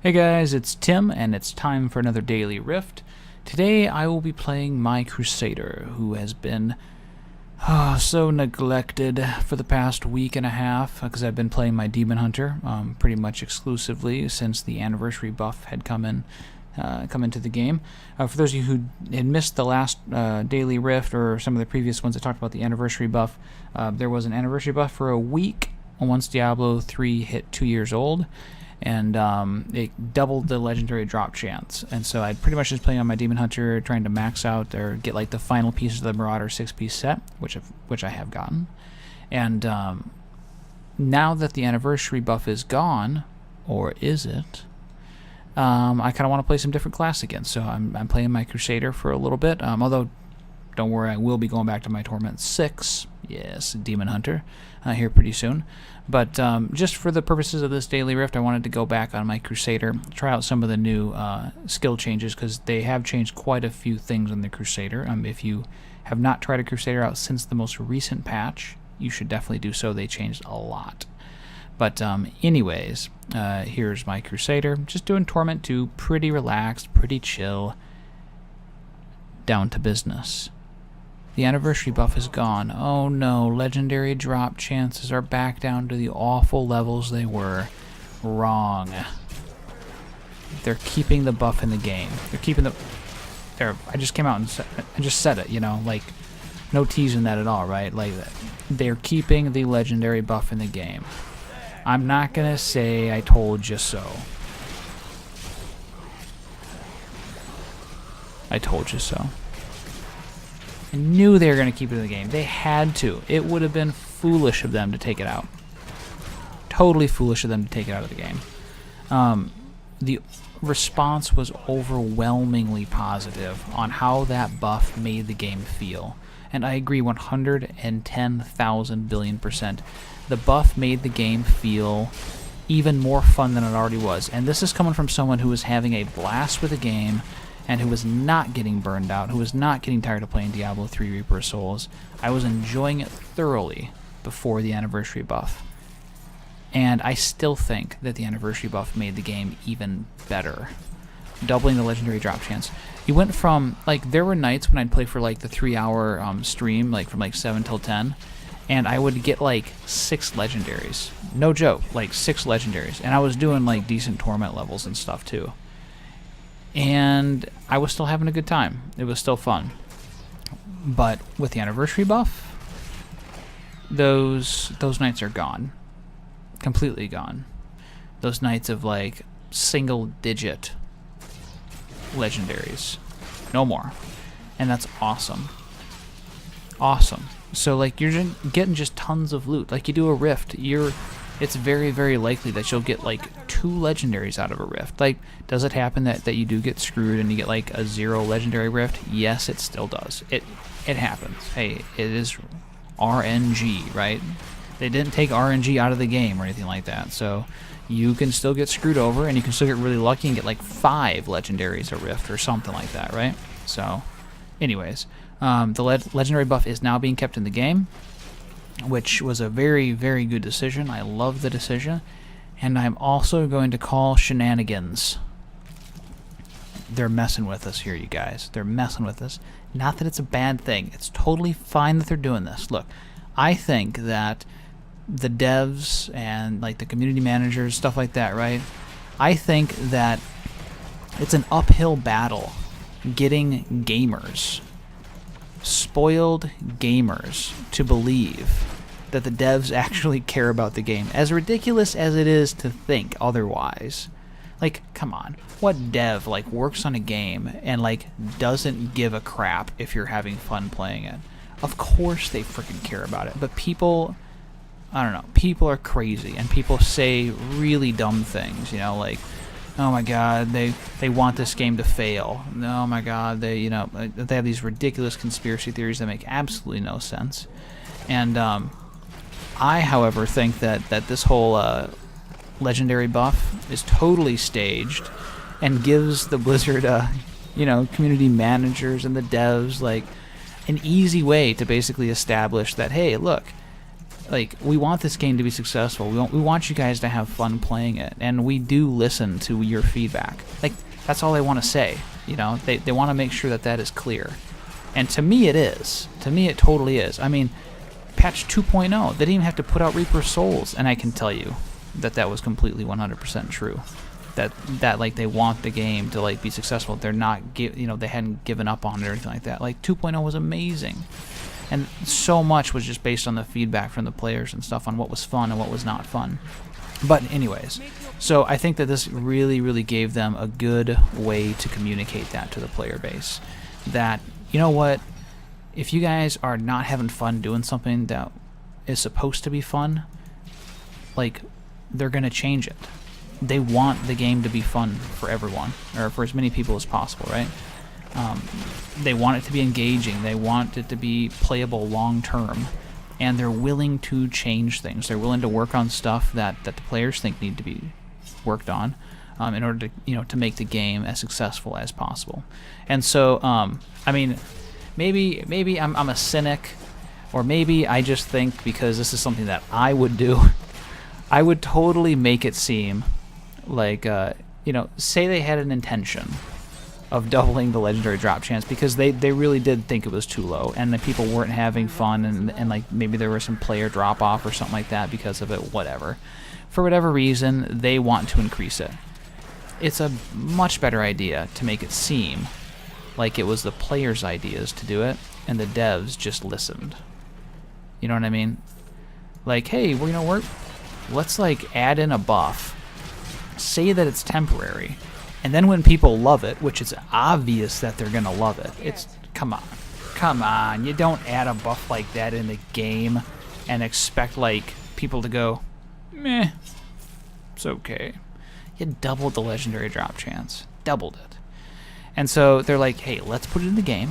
Hey guys, it's Tim, and it's time for another Daily Rift. Today I will be playing my Crusader, who has been so neglected for the past week and a half, because I've been playing my Demon Hunter pretty much exclusively since the anniversary buff had come into the game. For those of you who had missed the last Daily Rift or some of the previous ones that talked about the anniversary buff, there was an anniversary buff for a week once Diablo 3 hit 2 years old. And it doubled the legendary drop chance. And so I'd pretty much just playing on my Demon Hunter, trying to max out or get like the final pieces of the Marauder 6-piece set, which I have gotten. And now that the anniversary buff is gone, or is it? I kind of want to play some different class again. So I'm playing my Crusader for a little bit. Although, don't worry, I will be going back to my Torment 6. Yes, Demon Hunter here pretty soon. But just for the purposes of this Daily Rift, I wanted to go back on my Crusader, try out some of the new skill changes, because they have changed quite a few things on the Crusader. If you have not tried a Crusader out since the most recent patch, you should definitely do so. They changed a lot. But anyways, here's my Crusader. Just doing Torment 2, pretty relaxed, pretty chill, down to business. The anniversary buff is gone. Oh no, legendary drop chances are back down to the awful levels they were. Wrong. They're keeping the buff in the game. They're keeping the... I just came out and just said it, you know, like, no teasing that at all, right? Like, they're keeping the legendary buff in the game. I'm not gonna say I told you so. I told you so. I knew they were going to keep it in the game. They had to. It would have been foolish of them to take it out. Totally foolish of them to take it out of the game. The response was overwhelmingly positive on how that buff made the game feel. And I agree 110,000 billion %. The buff made the game feel even more fun than it already was. And this is coming from someone who was having a blast with the game, and who was not getting burned out, who was not getting tired of playing Diablo 3 Reaper of Souls. I was enjoying it thoroughly before the anniversary buff. And I still think that the anniversary buff made the game even better. Doubling the legendary drop chance. You went from, like, there were nights when I'd play for, like, the 3-hour stream, like, from, like, 7 till 10, and I would get, like, 6 legendaries. No joke, like, 6 legendaries. And I was doing, like, decent torment levels and stuff, too. And I was still having a good time. It was still fun. But with the anniversary buff, those nights are gone. Completely gone. Those nights of like single-digit legendaries. No more. And that's awesome. Awesome. So like you're getting just tons of loot. Like you do a rift, it's very, very likely that you'll get like 2 legendaries out of a rift. Like, does it happen that you do get screwed and you get like a 0 legendary rift? Yes, it still does. It happens. Hey, it is RNG, right? They didn't take RNG out of the game or anything like that. So you can still get screwed over, and you can still get really lucky and get like 5 legendaries a rift or something like that, right? So, anyways, the legendary buff is now being kept in the game, which was a very, very good decision. I love the decision. And I'm also going to call shenanigans. They're messing with us here, you guys. They're messing with us. Not that it's a bad thing. It's totally fine that they're doing this. Look, I think that the devs and like the community managers, stuff like that, right? I think that it's an uphill battle getting gamers, spoiled gamers, to believe that the devs actually care about the game. As ridiculous as it is to think otherwise. Like, come on. What dev like works on a game and like doesn't give a crap if you're having fun playing it? Of course they freaking care about it. But people, I don't know, people are crazy, and people say really dumb things, you know, like, oh my god, they want this game to fail. Oh my god, they have these ridiculous conspiracy theories that make absolutely no sense. And I, however, think that this whole legendary buff is totally staged and gives the Blizzard, community managers and the devs like an easy way to basically establish that, hey, look, like, we want this game to be successful. We want you guys to have fun playing it, and we do listen to your feedback. Like, that's all they want to say, you know? They want to make sure that that is clear. And to me, it is. To me, it totally is. I mean, patch 2.0, they didn't even have to put out Reaper Souls, and I can tell you that that was completely 100% true. That like, they want the game to, like, be successful. They're not, you know, they hadn't given up on it or anything like that. Like, 2.0 was amazing. And so much was just based on the feedback from the players and stuff on what was fun and what was not fun. But anyways, so I think that this really, really gave them a good way to communicate that to the player base. That, you know what, if you guys are not having fun doing something that is supposed to be fun, like, they're going to change it. They want the game to be fun for everyone, or for as many people as possible, right? They want it to be engaging. They want it to be playable long term, and they're willing to change things. They're willing to work on stuff that the players think need to be worked on, in order to, you know, to make the game as successful as possible. And so, I mean, maybe I'm a cynic, or maybe I just think because this is something that I would do, I would totally make it seem like, you know, say they had an intention of doubling the legendary drop chance because they really did think it was too low, and the people weren't having fun, and like, maybe there was some player drop off or something like that because of it, whatever. For whatever reason, they want to increase it. It's a much better idea to make it seem like it was the players' ideas to do it, and the devs just listened. You know what I mean? Like, hey, well, you know, let's, like, add in a buff. Say that it's temporary. And then when people love it, which is obvious that they're going to love it, it's, come on, you don't add a buff like that in the game and expect, like, people to go, meh, it's okay. You doubled the legendary drop chance. Doubled it. And so they're like, hey, let's put it in the game.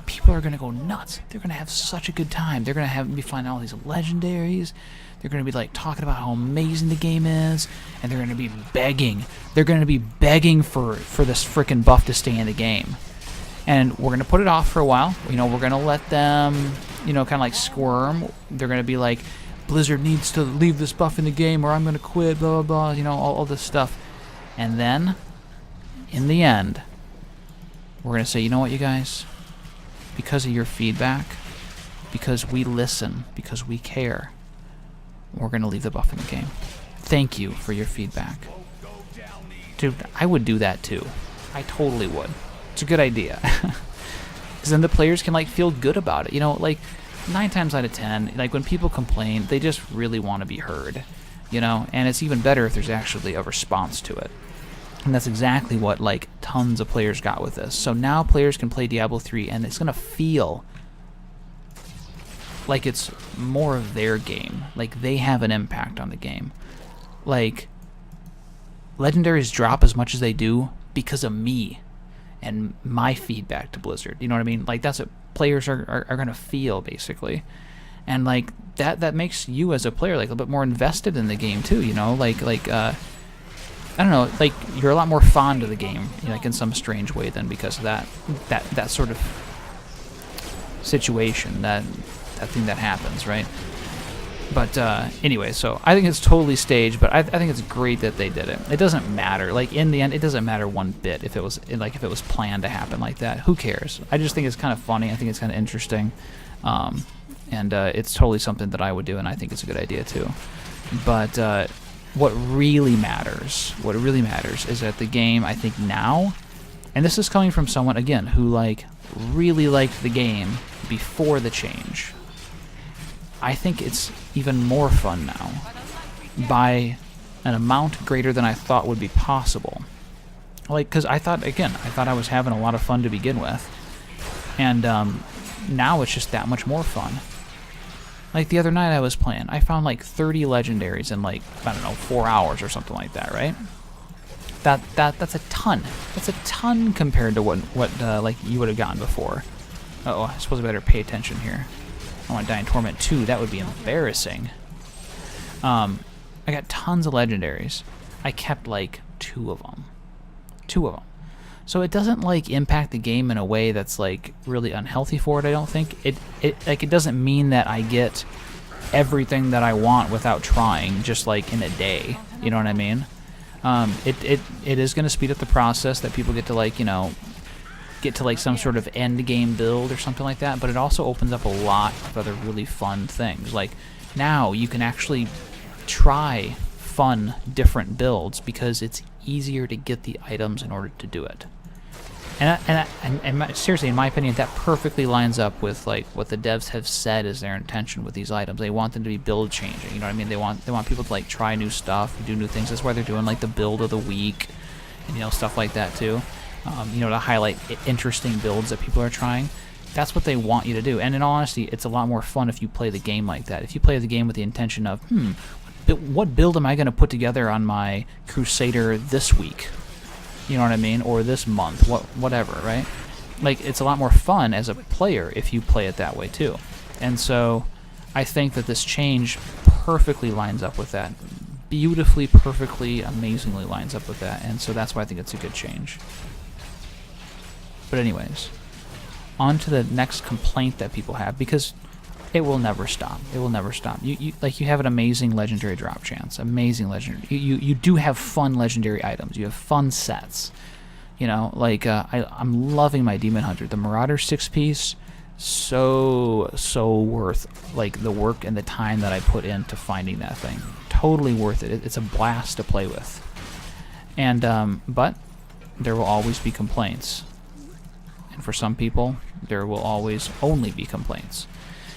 People are going to go nuts. They're going to have such a good time. They're going to be finding all these legendaries. They're going to be, like, talking about how amazing the game is, and they're going to be begging. They're going to be begging for this frickin' buff to stay in the game. And we're going to put it off for a while. You know, we're going to let them, you know, kind of like squirm. They're going to be like, Blizzard needs to leave this buff in the game or I'm going to quit, blah, blah, blah, you know, all this stuff. And then, in the end, we're going to say, you know what, you guys? Because of your feedback, because we listen, because we care, we're going to leave the buff in the game. Thank you for your feedback. Dude, I would do that too. I totally would. It's a good idea. Because then the players can, like, feel good about it. You know, like, 9 times out of 10, like, when people complain, they just really want to be heard. You know, and it's even better if there's actually a response to it. And that's exactly what, like, tons of players got with this. So now players can play Diablo 3, and it's going to feel like it's more of their game. Like, they have an impact on the game. Like, legendaries drop as much as they do because of me and my feedback to Blizzard. You know what I mean? Like, that's what players are going to feel, basically. And, like, that makes you as a player, like, a little bit more invested in the game, too, you know? Like, I don't know, like, you're a lot more fond of the game, you know, like, in some strange way than because of that sort of situation, that thing that happens, right? But anyway, so I think it's totally staged, but I think it's great that they did it. It doesn't matter. Like, in the end, it doesn't matter one bit if it was planned to happen like that. Who cares? I just think it's kind of funny. I think it's kind of interesting. And it's totally something that I would do, and I think it's a good idea too. But what really matters is that the game, I think now, and this is coming from someone, again, who, like, really liked the game before the change. I think it's even more fun now by an amount greater than I thought would be possible. Like, because I thought I was having a lot of fun to begin with. And now it's just that much more fun. Like, the other night I was playing, I found, like, 30 legendaries in, like, I don't know, 4 hours or something like that, right? That's a ton. That's a ton compared to what like, you would have gotten before. Uh-oh, I suppose I better pay attention here. I want to die in Torment 2. That would be embarrassing. I got tons of legendaries. I kept, like, 2 of them. 2 of them. So it doesn't, like, impact the game in a way that's, like, really unhealthy for it, I don't think. It doesn't mean that I get everything that I want without trying, just like in a day. You know what I mean? It is going to speed up the process that people get to, like, you know, get to like some sort of end game build or something like that, but it also opens up a lot of other really fun things. Like, now you can actually try fun different builds because it's easier to get the items in order to do it. And seriously, in my opinion, that perfectly lines up with like what the devs have said is their intention with these items. They want them to be build changing. You know what I mean? They want people to like try new stuff, do new things. That's why they're doing like the build of the week, and, you know, stuff like that too. You know, to highlight interesting builds that people are trying. That's what they want you to do. And in all honesty, it's a lot more fun if you play the game like that. If you play the game with the intention of, what build am I going to put together on my Crusader this week? You know what I mean? Or this month, whatever, right? Like, it's a lot more fun as a player if you play it that way too. And so I think that this change perfectly lines up with that. Beautifully, perfectly, amazingly lines up with that. And so that's why I think it's a good change. But anyways, on to the next complaint that people have, because it will never stop. It will never stop. You have an amazing legendary drop chance. Amazing legendary. You do have fun legendary items. You have fun sets. You know, like I'm loving my Demon Hunter. The Marauder 6-piece, so worth like the work and the time that I put into finding that thing. Totally worth it. It's a blast to play with. And but there will always be complaints. And for some people, there will always only be complaints.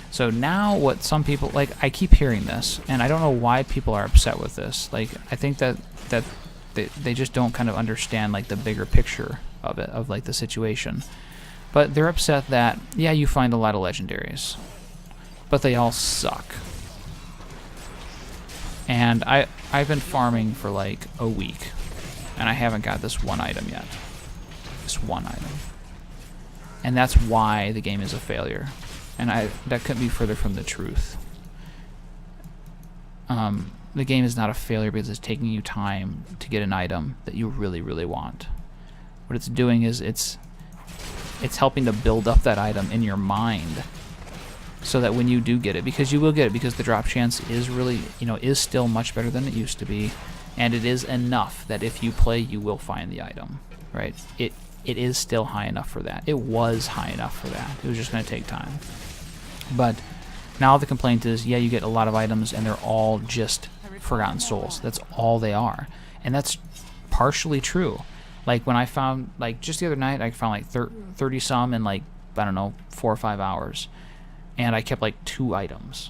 So now what some people, like, I keep hearing this, and I don't know why people are upset with this. Like, I think that they just don't kind of understand, like, the bigger picture of it, of, like, the situation. But they're upset that, yeah, you find a lot of legendaries, but they all suck. And I've been farming for, like, a week, and I haven't got this one item yet. This one item. And that's why the game is a failure. And that couldn't be further from the truth. The game is not a failure because it's taking you time to get an item that you really, really want. What it's doing is it's helping to build up that item in your mind so that when you do get it, because you will get it, because the drop chance is really, you know, is still much better than it used to be, and it is enough that if you play, you will find the item, right? It is still high enough for that. It was high enough for that. It was just going to take time. But now the complaint is, yeah, you get a lot of items and they're all just Forgotten Souls. That's all they are. And that's partially true. Like, when I found, like, just the other night, I found like 30 some in, like, I don't know, 4 or 5 hours. And I kept like 2 items.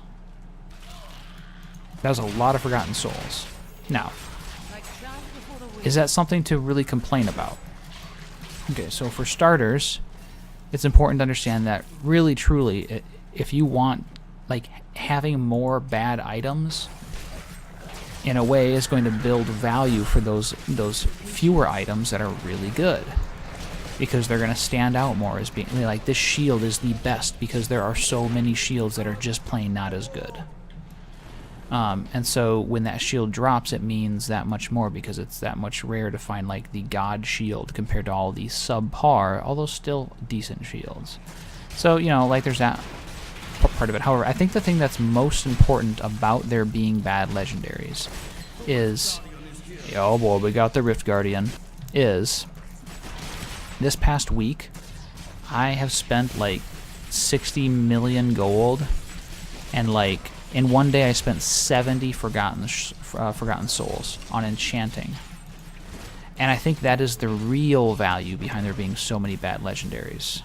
That was a lot of Forgotten Souls. Now, is that something to really complain about? Okay, so for starters, it's important to understand that really, truly, if you want, like, having more bad items, in a way, is going to build value for those fewer items that are really good, because they're going to stand out more as being, like, this shield is the best because there are so many shields that are just plain not as good. And so when that shield drops, it means that much more because it's that much rare to find, like, the God shield compared to all these subpar, although still decent shields. So, you know, like, there's that part of it. However, I think the thing that's most important about there being bad legendaries is, oh boy, we got the Rift Guardian, is this past week I have spent like 60 million gold, and like in one day I spent 70 Forgotten Souls on enchanting. And I think that is the real value behind there being so many bad legendaries.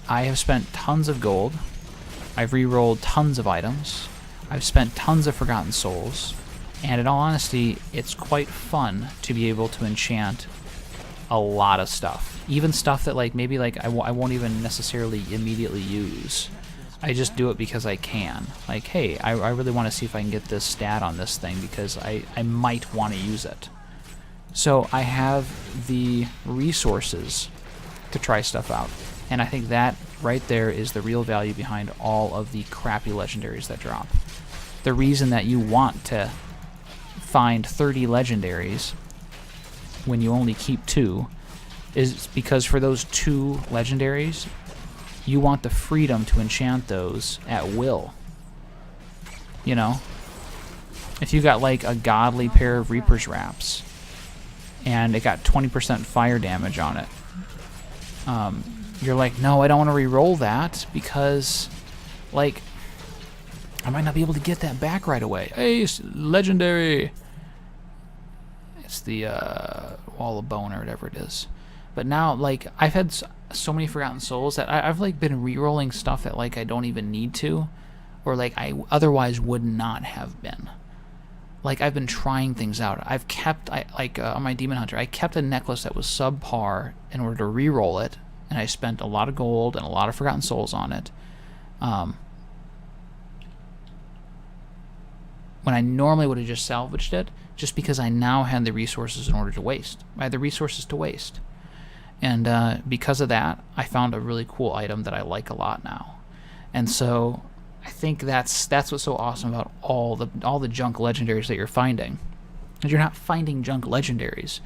I have spent tons of gold. I've re-rolled tons of items. I've spent tons of Forgotten Souls. And in all honesty, it's quite fun to be able to enchant a lot of stuff. Even stuff that, like, maybe like I won't even necessarily immediately use. I just do it because I can. Like, hey, I really want to see if I can get this stat on this thing because I might want to use it. So I have the resources to try stuff out. And I think that right there is the real value behind all of the crappy legendaries that drop. The reason that you want to find 30 legendaries when you only keep 2 is because for those 2 legendaries, you want the freedom to enchant those at will. You know? If you got like a godly pair of Reaper's Wraps and it got 20% fire damage on it, you're like, no, I don't want to re-roll that because, like, I might not be able to get that back right away. Hey, legendary! It's the Wall of Bone or whatever it is. But now, like, I've had so many Forgotten Souls that I've like been re-rolling stuff that like I don't even need to, or like I otherwise would not have been. Like, I've been trying things out. I've kept, on my Demon Hunter, I kept a necklace that was subpar in order to re-roll it, and I spent a lot of gold and a lot of Forgotten Souls on it. When I normally would have just salvaged it, just because I now had the resources in order to waste. I had the resources to waste. And because of that, I found a really cool item that I like a lot now. And so I think that's what's so awesome about all the junk legendaries that you're finding. You're not finding junk legendaries.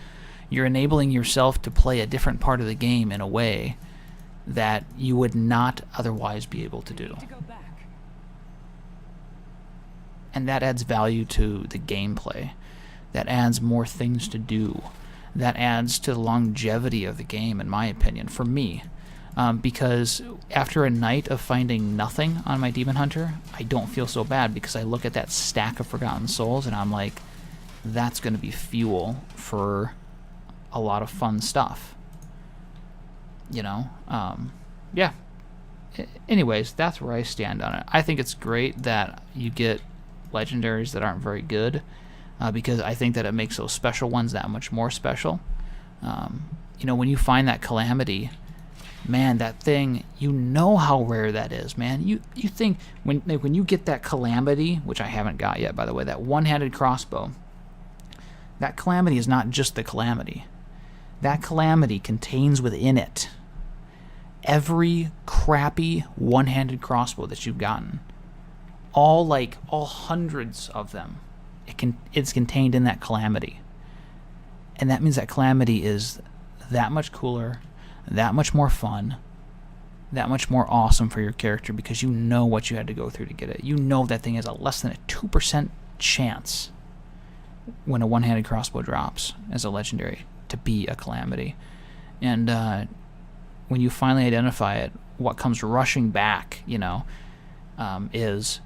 You're enabling yourself to play a different part of the game in a way that you would not otherwise be able to do. And that adds value to the gameplay. That adds more things to do. That adds to the longevity of the game, in my opinion, for me. Because after a night of finding nothing on my Demon Hunter, I don't feel so bad because I look at that stack of Forgotten Souls and I'm like, that's going to be fuel for a lot of fun stuff. You know? Yeah. Anyways, that's where I stand on it. I think it's great that you get legendaries that aren't very good, because I think that it makes those special ones that much more special. You know, when you find that Calamity, man, that thing, you know how rare that is, man. You think when you get that Calamity, which I haven't got yet, by the way, that one-handed crossbow, that Calamity is not just the Calamity. That Calamity contains within it every crappy one-handed crossbow that you've gotten. All hundreds of them. It's contained in that Calamity. And that means that Calamity is that much cooler, that much more fun, that much more awesome for your character because you know what you had to go through to get it. You know that thing has a less than a 2% chance when a one-handed crossbow drops as a legendary to be a Calamity. And when you finally identify it, what comes rushing back, you know, is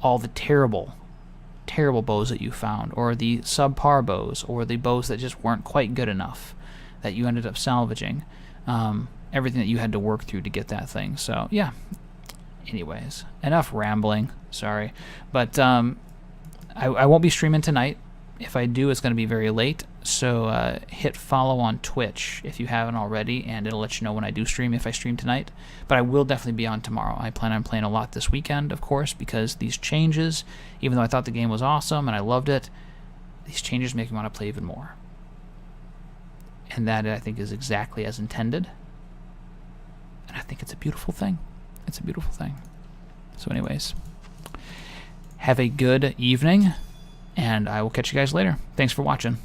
all the terrible bows that you found, or the subpar bows, or the bows that just weren't quite good enough that you ended up salvaging. Everything that you had to work through to get that thing. So, yeah. Anyways, enough rambling. Sorry. But I won't be streaming tonight. If I do, it's going to be very late. So hit follow on Twitch if you haven't already, and it'll let you know when I do stream, if I stream tonight. But I will definitely be on tomorrow. I plan on playing a lot this weekend, of course, because these changes, even though I thought the game was awesome and I loved it, these changes make me want to play even more. And that, I think, is exactly as intended. And I think it's a beautiful thing. It's a beautiful thing. So anyways, have a good evening, and I will catch you guys later. Thanks for watching.